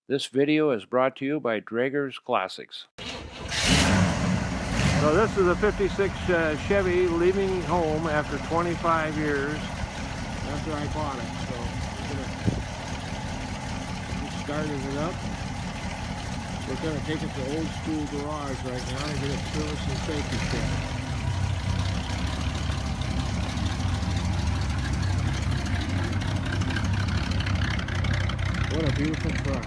This video is brought to you by Draeger's Classics. So this is a 56 Chevy leaving home after 25 years after I bought it. So we started it up. We're going to take it to old school garage right now and get it service and safety check. What a beautiful truck.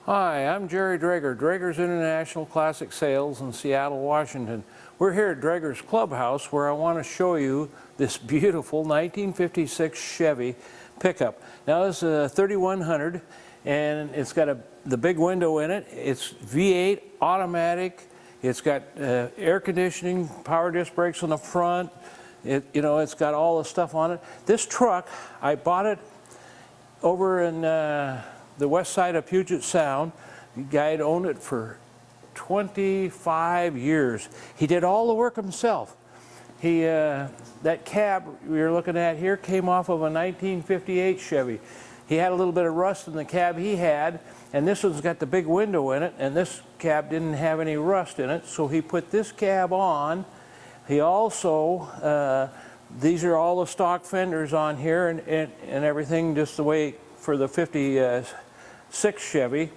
Hi, I'm Jerry Draeger, Draeger's International Classic Sales in Seattle, Washington. We're here at Draeger's Clubhouse where I want to show you this beautiful 1956 Chevy pickup. Now this is a 3100 and it's got the big window in it. It's V8 automatic. It's got air conditioning, power disc brakes on the front. It's got all the stuff on it. This truck, I bought it over in the west side of Puget Sound. The guy had owned it for 25 years. He did all the work himself. That cab you're looking at here came off of a 1958 Chevy. He had a little bit of rust in the cab he had, and this one's got the big window in it, and this cab didn't have any rust in it, so he put this cab on. He also, these are all the stock fenders on here and everything just the way for the 56 Chevy.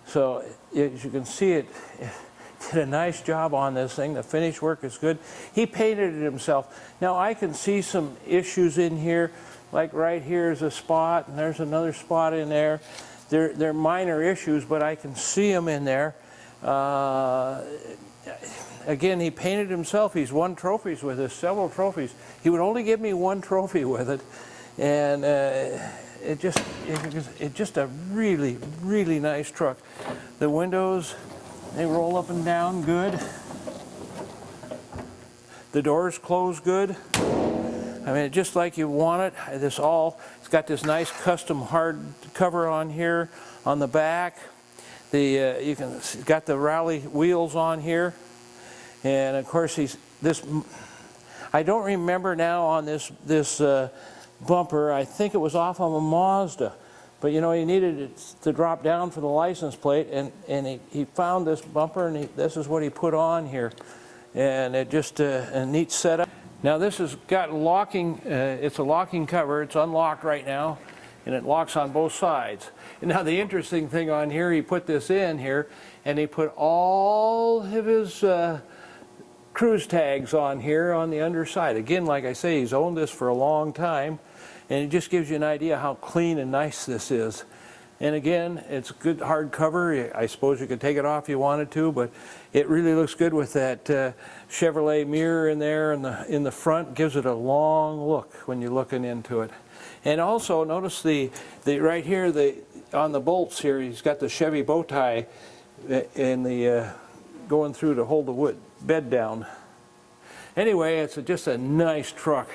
So as you can see, it did a nice job on this thing. The finish work is good. He painted it himself. Now I can see some issues in here, like right here is a spot and there's another spot in there. They're minor issues, but I can see them in there. Again, he painted himself. He's won trophies with this, several trophies. He would only give me one trophy with it, and it's just a really, really nice truck. The windows, they roll up and down good. The doors close good. I mean, just like you want it. It's got this nice custom hard cover on here on the back. It's got the rally wheels on here, and of course I don't remember now on this bumper. I think it was off of a Mazda, but you needed it to drop down for the license plate, and he found this bumper, and this is what he put on here, and it just a neat setup. Now this has got locking. It's a locking cover. It's unlocked right now, and it locks on both sides. And now the interesting thing on here, he put this in here, and he put all of his cruise tags on here on the underside. Again, like I say, he's owned this for a long time, and it just gives you an idea how clean and nice this is. And again, it's a good hard cover. I suppose you could take it off if you wanted to, but it really looks good with that Chevrolet mirror in there in the front. Gives it a long look when you're looking into it. And also notice the right here, on the bolts here, he's got the Chevy bow tie in the going through to hold the wood bed down. Anyway, it's just a nice truck.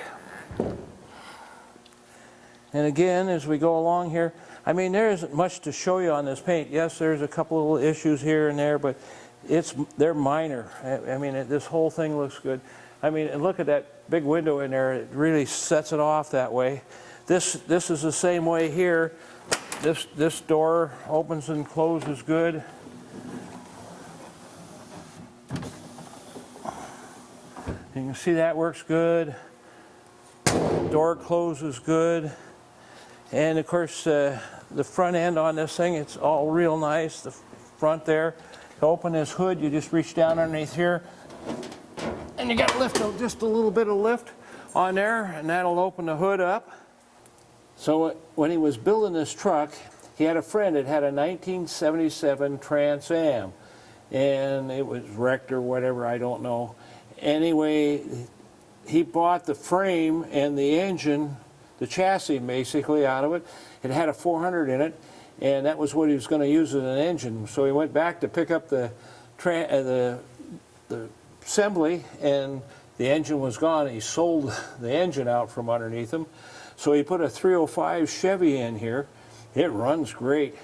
And again, as we go along here, I mean, there isn't much to show you on this paint. Yes, there's a couple of little issues here and there, but they're minor. I mean, this whole thing looks good. I mean, and look at that big window in there. It really sets it off that way. This is the same way here. This door opens and closes good. You can see that works good. Door closes good. And of course, the front end on this thing, it's all real nice. The front there. To open this hood, you just reach down underneath here, and you got to lift just a little bit of lift on there, and that'll open the hood up. So when he was building this truck, he had a friend that had a 1977 TransAM, and it was wrecked or whatever, I don't know. Anyway, he bought the frame and the engine, the chassis basically out of it. It had a 400 in it, and that was what he was going to use as an engine. So he went back to pick up the the assembly, and the engine was gone. He sold the engine out from underneath him. So he put a 305 Chevy in here. It runs great.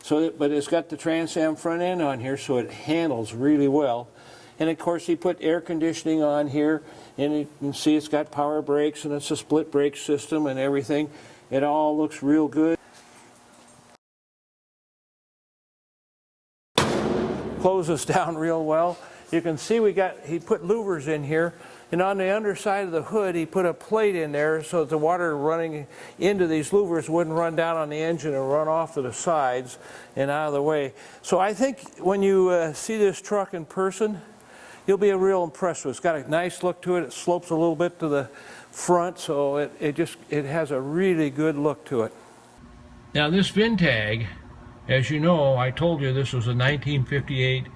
But it's got the TransAM front end on here, so it handles really well. And of course he put air conditioning on here, and you can see it's got power brakes, and it's a split brake system and everything. It all looks real good. Closes down real well. You can see he put louvers in here, and on the underside of the hood he put a plate in there so that the water running into these louvers wouldn't run down on the engine and run off to the sides and out of the way. So I think when you see this truck in person, you'll be real impressed with it. It's got a nice look to it. It slopes a little bit to the front, so it has a really good look to it. Now this VIN tag, as you know, I told you this was a 1958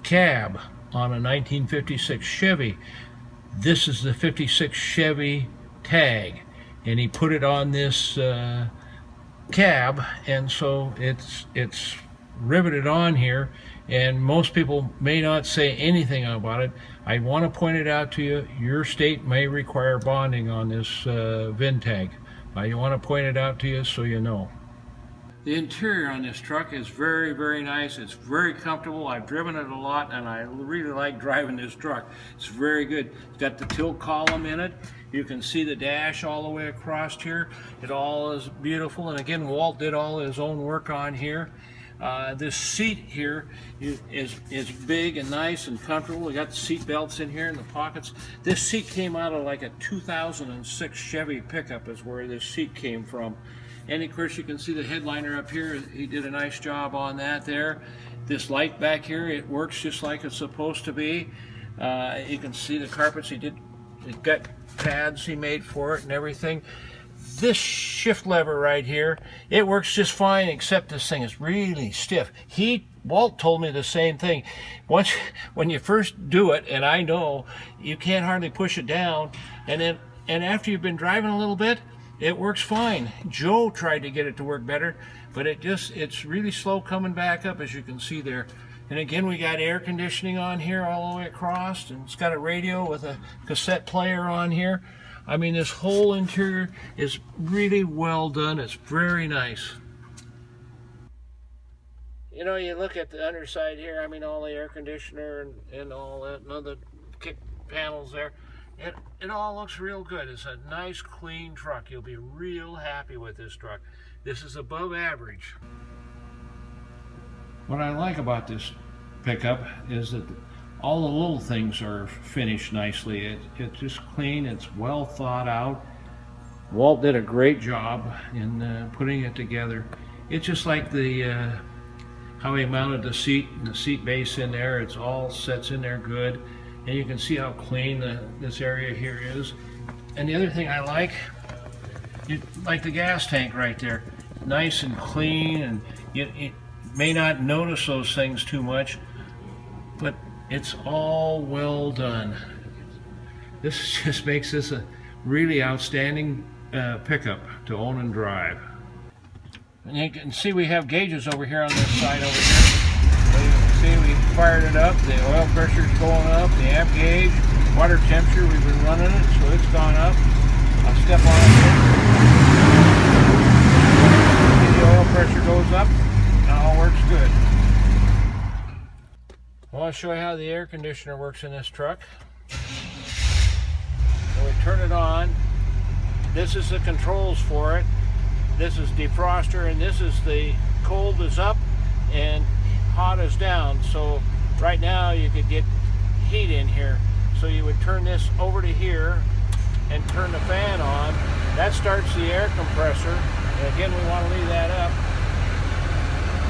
cab on a 1956 Chevy. This is the 56 Chevy tag, and he put it on this cab, and so it's riveted on here, and most people may not say anything about it. I want to point it out to you. Your state may require bonding on this VIN tag. I want to point it out to you so you know. The interior on this truck is very, very nice. It's very comfortable. I've driven it a lot, and I really like driving this truck. It's very good. It's got the tilt column in it. You can see the dash all the way across here. It all is beautiful. And again, Walt did all his own work on here. This seat here is big and nice and comfortable. We got the seat belts in here in the pockets. This seat came out of like a 2006 Chevy pickup is where this seat came from. And of course you can see the headliner up here. He did a nice job on that there. This light back here, it works just like it's supposed to be. You can see the carpets. It got pads he made for it and everything. This shift lever right here, it works just fine, except this thing is really stiff. Walt told me the same thing. When you first do it, and I know, you can't hardly push it down, and after you've been driving a little bit, it works fine. Joe tried to get it to work better, but it's really slow coming back up, as you can see there. And again, we got air conditioning on here all the way across, and it's got a radio with a cassette player on here. I mean, this whole interior is really well done. It's very nice. You know, you look at the underside here, I mean, all the air conditioner and all that, and other kick panels there. It all looks real good. It's a nice, clean truck. You'll be real happy with this truck. This is above average. What I like about this pickup is that all the little things are finished nicely. It's just clean. It's well thought out. Walt did a great job in putting it together. It's just like the how he mounted the seat and the seat base in there. It's all sets in there good. And you can see how clean this area here is. And the other thing I like the gas tank right there. Nice and clean, and you may not notice those things too much, but it's all well done. This just makes this a really outstanding pickup to own and drive. And you can see we have gauges over here on this side over here. So you can see we fired it up, the oil pressure is going up, the amp gauge, water temperature, we've been running it, so it's gone up. I'll step on it here. See the oil pressure goes up, it all works good. I want to show you how the air conditioner works in this truck. So we turn it on. This is the controls for it. This is defroster, and this is the cold is up and hot is down. So right now you could get heat in here. So you would turn this over to here and turn the fan on. That starts the air compressor. And again, we want to leave that up.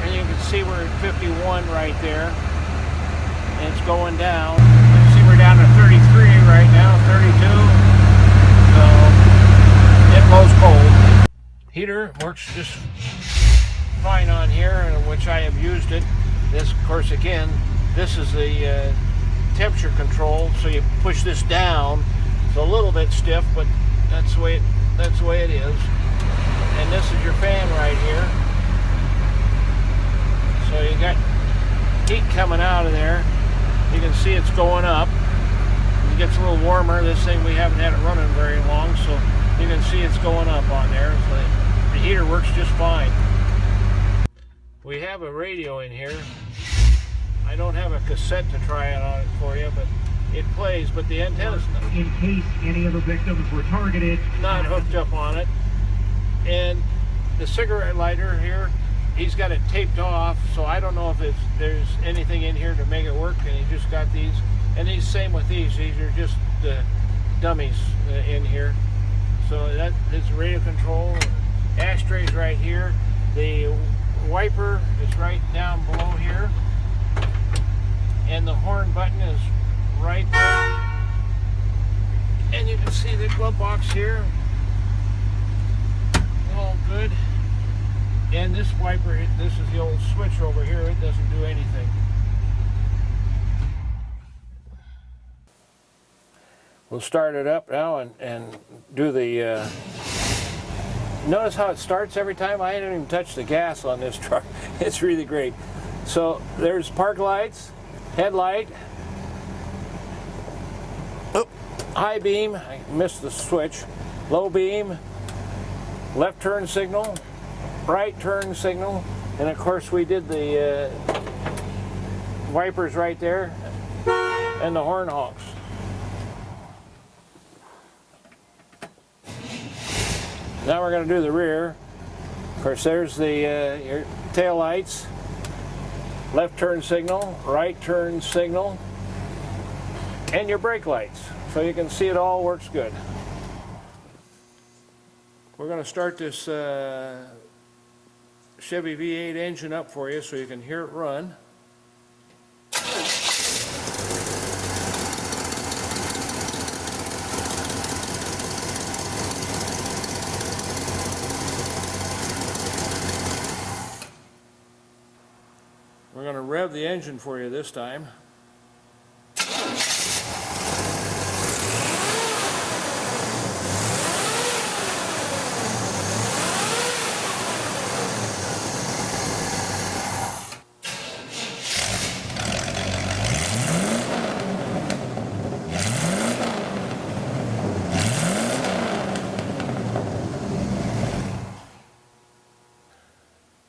And you can see we're at 51 right there. And it's going down. You can see we're down to 33 right now, 32. So it blows cold. Heater works just fine on here, which I have used it. This, of course, again, this is the temperature control. So you push this down. It's a little bit stiff, but that's the way it is. And this is your fan right here. So you got heat coming out of there. You can see it's going up. It gets a little warmer. This thing, we haven't had it running very long, so you can see it's going up on there. So the heater works just fine. We have a radio in here. I don't have a cassette to try it on it for you, but it plays, but the antenna's in case any other victims were targeted, not hooked up on it. And the cigarette lighter here, he's got it taped off, so I don't know if there's anything in here to make it work, and he just got these. And he's same with these are just dummies in here. So that is radio control. Ashtray's right here. The wiper is right down below here. And the horn button is right there. And you can see the glove box here. All good. And this wiper, this is the old switch over here. It doesn't do anything. We'll start it up now and do the, notice how it starts every time? I didn't even touch the gas on this truck. It's really great. So there's park lights, headlight, high beam, I missed the switch, low beam, left turn signal, right turn signal, and of course we did the wipers right there, and the horn honks. Now we're going to do the rear. Of course, there's the your tail lights, left turn signal, right turn signal, and your brake lights. So you can see it all works good. We're going to start this Chevy V8 engine up for you so you can hear it run. We're going to rev the engine for you this time.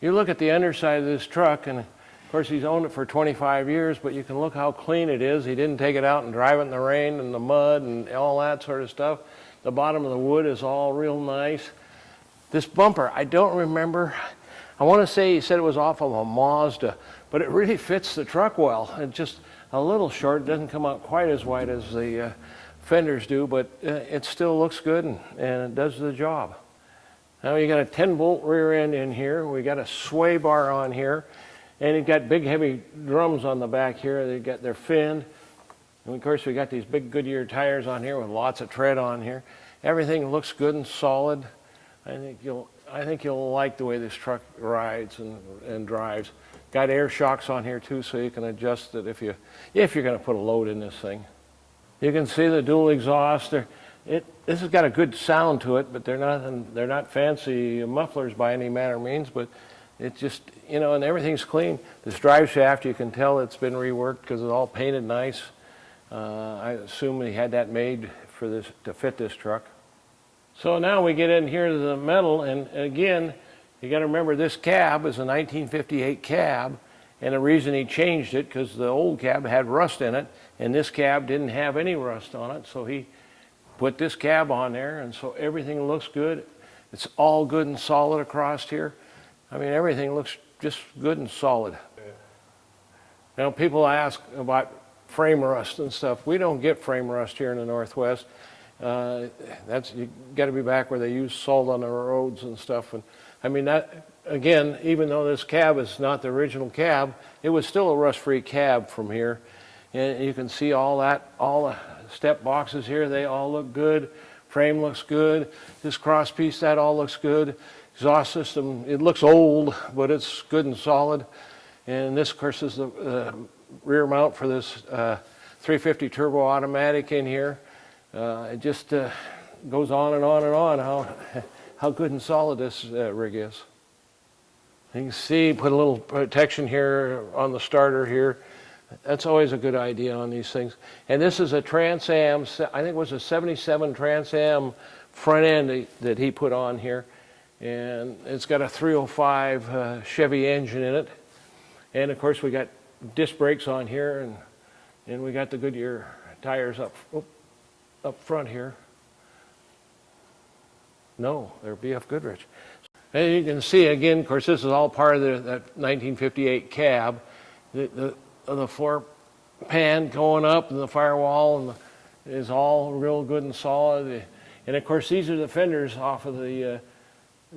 You look at the underside of this truck, and of course he's owned it for 25 years, but you can look how clean it is. He didn't take it out and drive it in the rain and the mud and all that sort of stuff. The bottom of the wood is all real nice. This bumper, I don't remember. I want to say he said it was off of a Mazda, but it really fits the truck well. It's just a little short. It doesn't come out quite as wide as the fenders do, but it still looks good and it does the job. Now you got a 10-volt rear end in here. We got a sway bar on here. And you've got big heavy drums on the back here. They've got their fin. And of course we got these big Goodyear tires on here with lots of tread on here. Everything looks good and solid. I think you'll like the way this truck rides and drives. Got air shocks on here too, so you can adjust it if you're going to put a load in this thing. You can see the dual exhaust. This has got a good sound to it, but they're not fancy mufflers by any manner or means, but it just, you know, and everything's clean. This drive shaft, you can tell it's been reworked because it's all painted nice. I assume they had that made for this to fit this truck. So now we get in here to the metal, and again, you got to remember this cab is a 1958 cab, and the reason he changed it because the old cab had rust in it, and this cab didn't have any rust on it, so he put this cab on there, and so everything looks good. It's all good and solid across here. I mean, everything looks just good and solid. Now, people ask about frame rust and stuff. We don't get frame rust here in the Northwest. You got to be back where they use salt on the roads and stuff. And I mean, that again, even though this cab is not the original cab, it was still a rust-free cab from here. And you can see all the step boxes here, they all look good. Frame looks good. This cross piece, that all looks good. Exhaust system, it looks old, but it's good and solid. And this, of course, is the rear mount for this 350 turbo automatic in here. It just goes on and on and on how good and solid this rig is. You can see, put a little protection here on the starter here. That's always a good idea on these things. And this is a TransAM, I think it was a 77 TransAM front end that he put on here. And it's got a 305 Chevy engine in it. And of course we got disc brakes on here, and we got the Goodyear tires up front here. No, they're BF Goodrich. And you can see again, of course, this is all part of that 1958 cab. The floor pan going up and the firewall is all real good and solid. And of course, these are the fenders off of the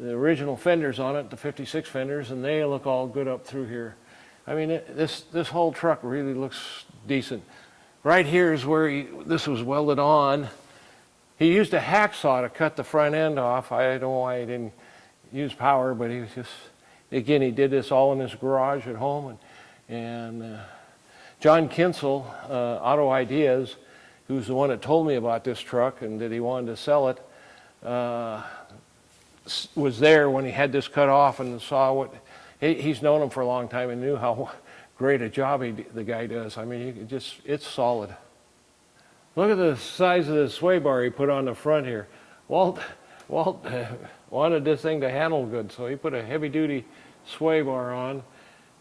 original fenders on it, the 56 fenders, and they look all good up through here. I mean, this whole truck really looks decent. Right here is where this was welded on. He used a hacksaw to cut the front end off. I don't know why he didn't use power, but he was just, again, he did this all in his garage at home. And John Kinsel, Auto Ideas, who's the one that told me about this truck and that he wanted to sell it, was there when he had this cut off and saw what, he's known him for a long time and knew how great a job the guy does. I mean, it's solid. Look at the size of the sway bar he put on the front here. Walt wanted this thing to handle good, so he put a heavy-duty sway bar on.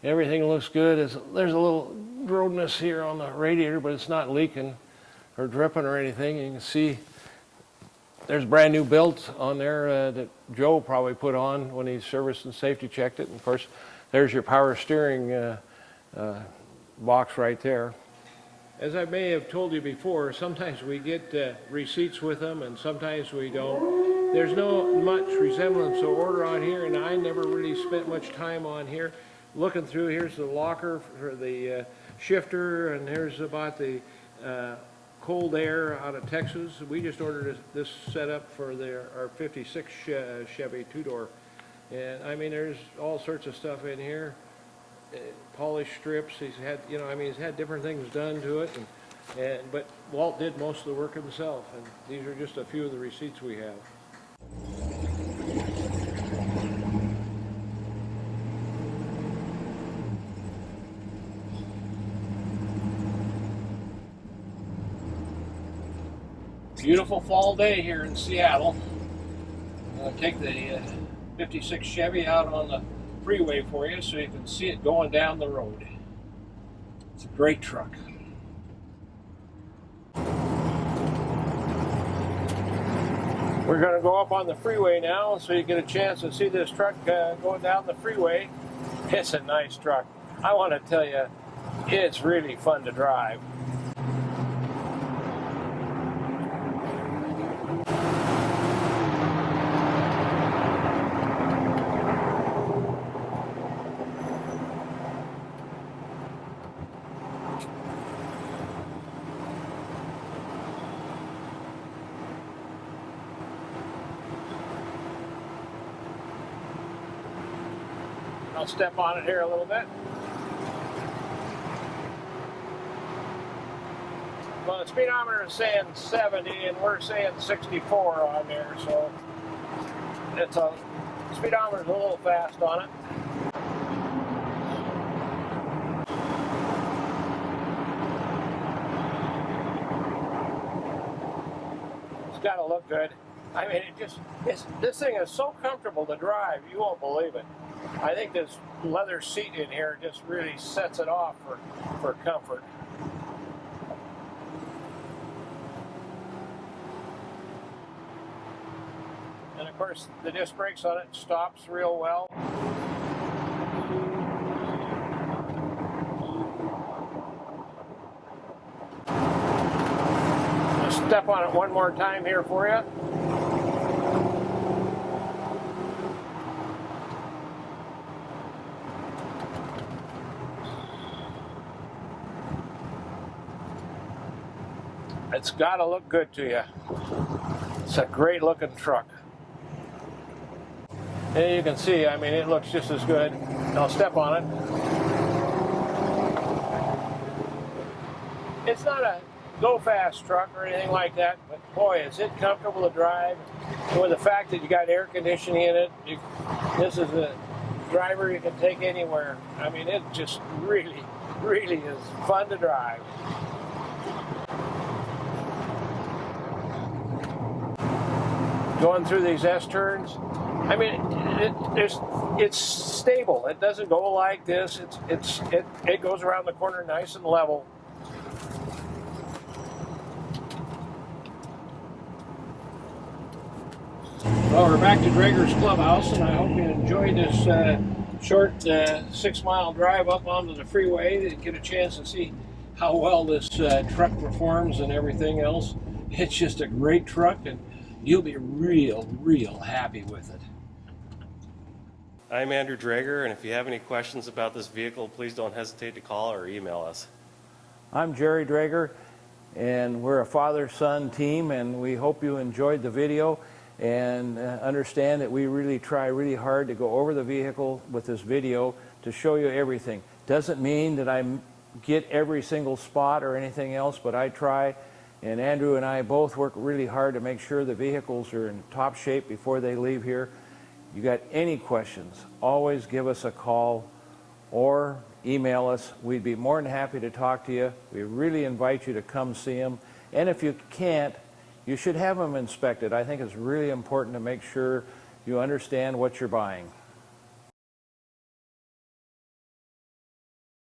Everything looks good. There's a little roadness here on the radiator, but it's not leaking or dripping or anything. You can see there's brand new belts on there that Joe probably put on when he serviced and safety checked it. And of course, there's your power steering box right there. As I may have told you before, sometimes we get receipts with them and sometimes we don't. There's no much resemblance to order on here, and I never really spent much time on here. Looking through, here's the locker for the shifter, and here's about the cold air out of Texas. We just ordered this setup for our 56 Chevy two-door. And I mean, there's all sorts of stuff in here. Polished strips. He's had, he's had different things done to it, but Walt did most of the work himself, and these are just a few of the receipts we have. Beautiful fall day here in Seattle. I'll take the 56 Chevy out on the freeway for you so you can see it going down the road. It's a great truck. We're going to go up on the freeway now so you get a chance to see this truck going down the freeway. It's a nice truck. I want to tell you, it's really fun to drive. I'll step on it here a little bit. Well, the speedometer is saying 70 and we're saying 64 on there, so the speedometer's a little fast on it. It's got to look good. I mean, this thing is so comfortable to drive, you won't believe it. I think this leather seat in here just really sets it off for comfort. And of course, the disc brakes on it stops real well. I'll step on it one more time here for you. It's got to look good to you. It's a great looking truck. And you can see, I mean, it looks just as good. I'll step on it. It's not a go-fast truck or anything like that, but boy, is it comfortable to drive. And with the fact that you got air conditioning in it, this is a driver you can take anywhere. I mean, it just really really is fun to drive. Going through these S-turns, I mean, it's stable. It doesn't go like this. It goes around the corner nice and level. Well, we're back to Drager's Clubhouse, and I hope you enjoyed this short 6-mile drive up onto the freeway to get a chance to see how well this truck performs and everything else. It's just a great truck, and you'll be real happy with it. I'm Andrew Drager, and if you have any questions about this vehicle, please don't hesitate to call or email us. I'm Jerry Drager, and we're a father-son team, and we hope you enjoyed the video and understand that we really try really hard to go over the vehicle with this video to show you everything. Doesn't mean that I get every single spot or anything else, but I try, and Andrew and I both work really hard to make sure the vehicles are in top shape before they leave here. You got any questions, always give us a call or email us. We'd be more than happy to talk to you. We really invite you to come see them, and if you can't, you should have them inspected. I think it's really important to make sure you understand what you're buying.